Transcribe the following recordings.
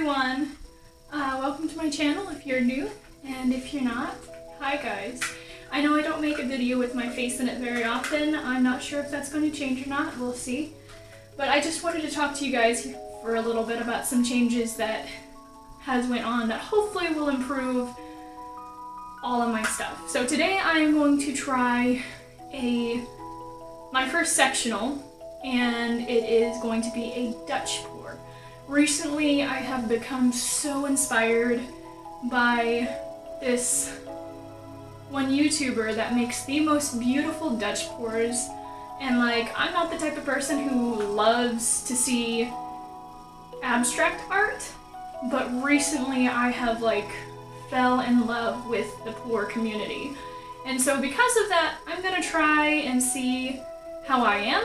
everyone! Welcome to my channel if you're new, and if you're not, hi guys. I know I don't make a video with my face in it very often. I'm not sure if that's going to change or not, we'll see. But I just wanted to talk to you guys for a little bit about some changes that has went on that hopefully will improve all of my stuff. So today I am going to try my first sectional, and it is going to be a Dutch pour. Recently I have become so inspired by this one YouTuber that makes the most beautiful Dutch pours, and like, I'm not the type of person who loves to see abstract art, but recently I have like fell in love with the pour community. And so because of that, I'm gonna try and see how I am,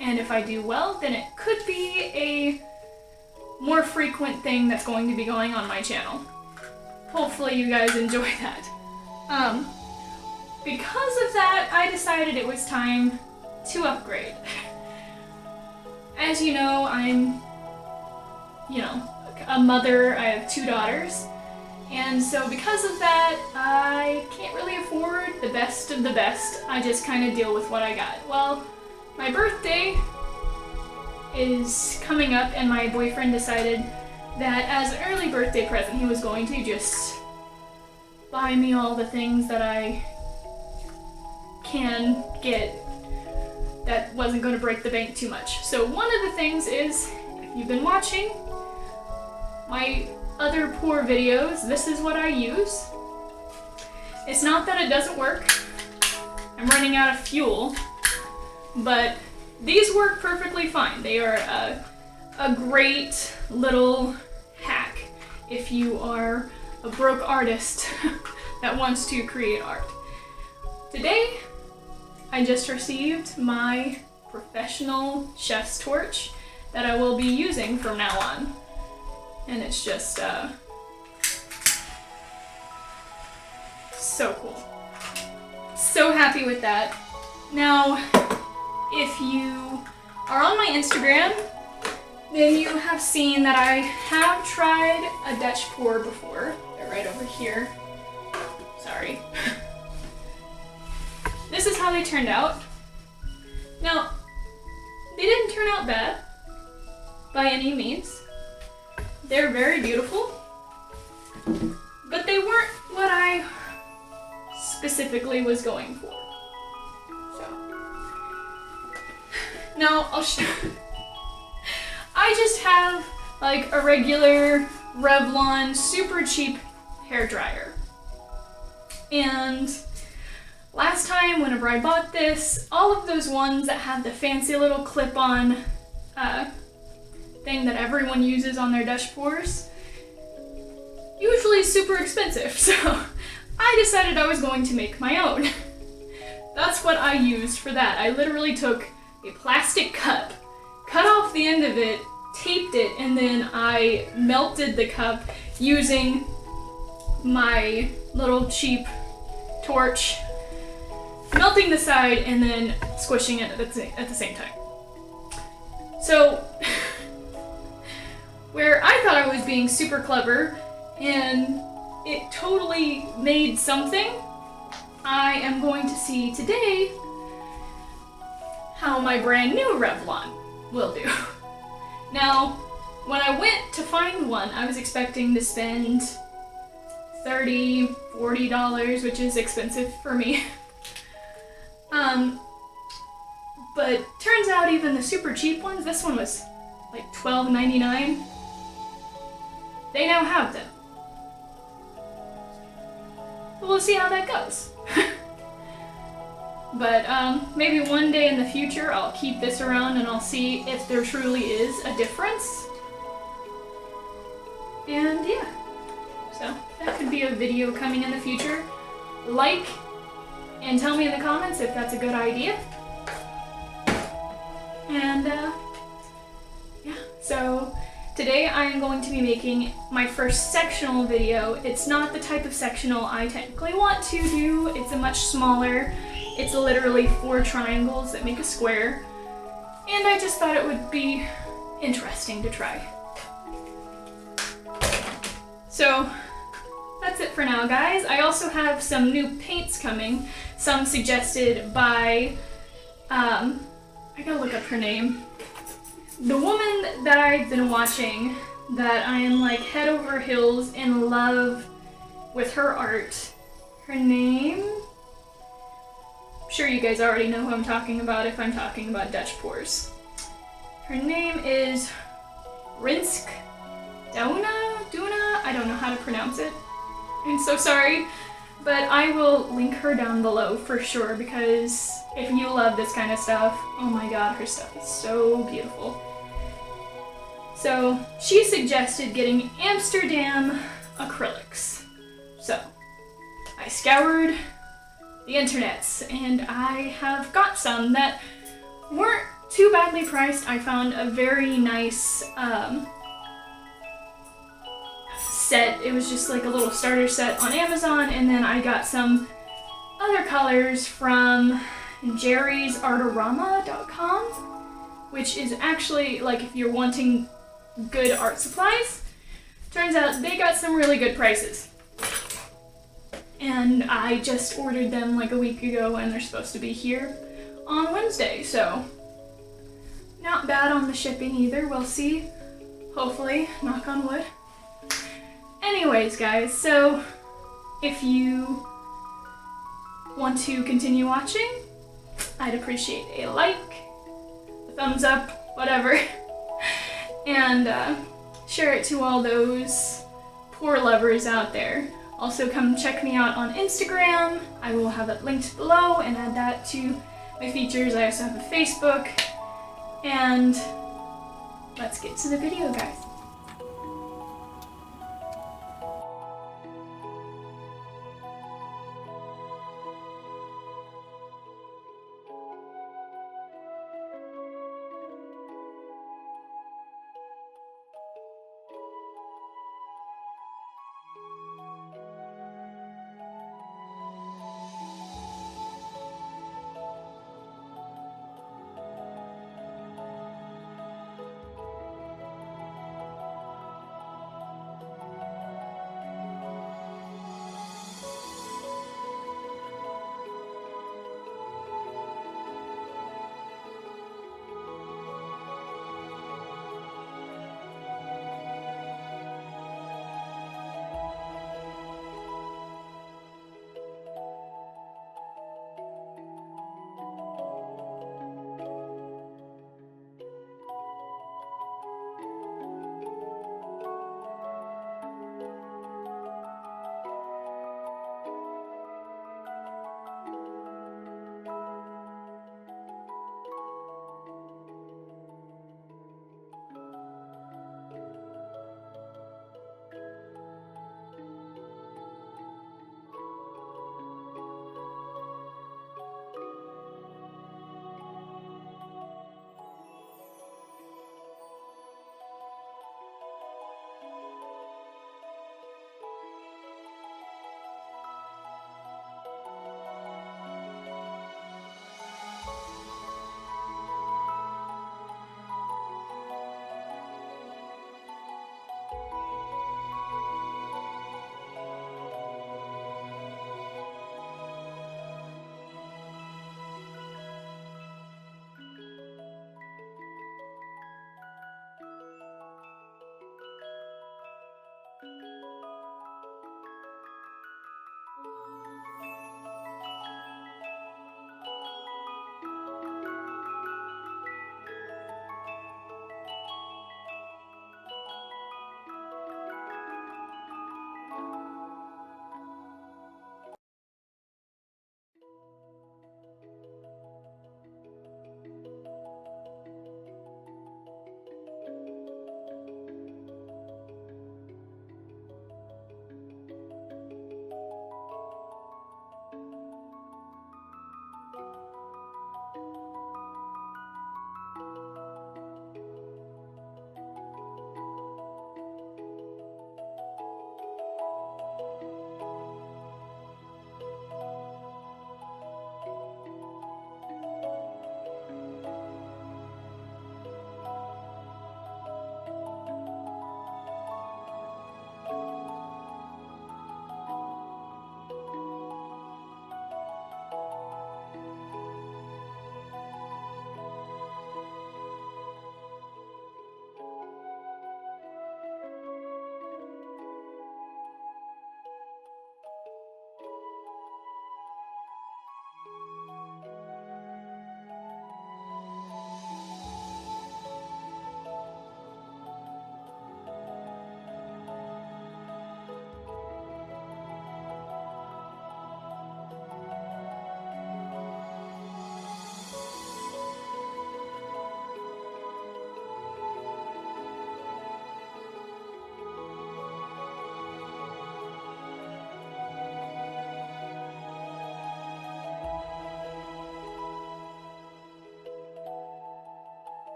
and if I do well, then it could be a more frequent thing that's going to be going on my channel. Hopefully you guys enjoy that. Because of that, I decided it was time to upgrade. As you know, I'm, a mother. I have 2 daughters. And so because of that, I can't really afford the best of the best. I just kind of deal with what I got. Well, my birthday is coming up, and my boyfriend decided that as an early birthday present, he was going to just buy me all the things that I can get that wasn't going to break the bank too much. So one of the things is, if you've been watching my other pour videos, this is what I use. It's not that it doesn't work. I'm running out of fuel, but these work perfectly fine. They are a great little hack if you are a broke artist that wants to create art. Today, I just received my professional chef's torch that I will be using from now on. And it's just so cool. So happy with that. Now, if you are on my Instagram, then you have seen that I have tried a Dutch pour before. They're right over here. Sorry. This is how they turned out. Now, they didn't turn out bad by any means. They're very beautiful, but they weren't what I specifically was going for. So, now I'll show. I just have like a regular Revlon super cheap hair dryer. And last time whenever I bought this, all of those ones that have the fancy little clip-on thing that everyone uses on their Dutch pours, usually super expensive, so I decided I was going to make my own. That's what I used for that. I literally took a plastic cup, cut off the end of it, taped it, and then I melted the cup using my little cheap torch, melting the side and then squishing it at the same time. So, where I thought I was being super clever and it totally made something, I am going to see today how my brand new Revlon will do. Now, when I went to find one, I was expecting to spend $30, $40, which is expensive for me. But turns out even the super cheap ones, this one was like $12.99, they now have them. But we'll see how that goes. But maybe one day in the future I'll keep this around and I'll see if there truly is a difference. And yeah, so that could be a video coming in the future. Like and tell me in the comments if that's a good idea. And yeah, so today I am going to be making my first sectional video. It's not the type of sectional I technically want to do. It's a much smaller. It's literally 4 triangles that make a square. And I just thought it would be interesting to try. So that's it for now, guys. I also have some new paints coming, some suggested by, I gotta look up her name. The woman that I've been watching, that I am like head over heels in love with her art. Her name? I'm sure you guys already know who I'm talking about if I'm talking about Dutch pours. Her name is Rinsk Duna? I don't know how to pronounce it. I'm so sorry, but I will link her down below for sure, because if you love this kind of stuff, oh my god, her stuff is so beautiful. So she suggested getting Amsterdam acrylics. So I scoured the internets and I have got some that weren't too badly priced. I found a very nice set. It was just like a little starter set on Amazon, and then I got some other colors from jerrysartorama.com, which is actually like if you're wanting good art supplies. Turns out they got some really good prices. And I just ordered them like a week ago and they're supposed to be here on Wednesday, so not bad on the shipping either. We'll see. Hopefully, knock on wood. Anyways, guys, so if you want to continue watching, I'd appreciate a like, a thumbs up, whatever, and share it to all those poor lovers out there. Also, come check me out on Instagram. I will have it linked below and add that to my features. I also have a Facebook. And let's get to the video, guys.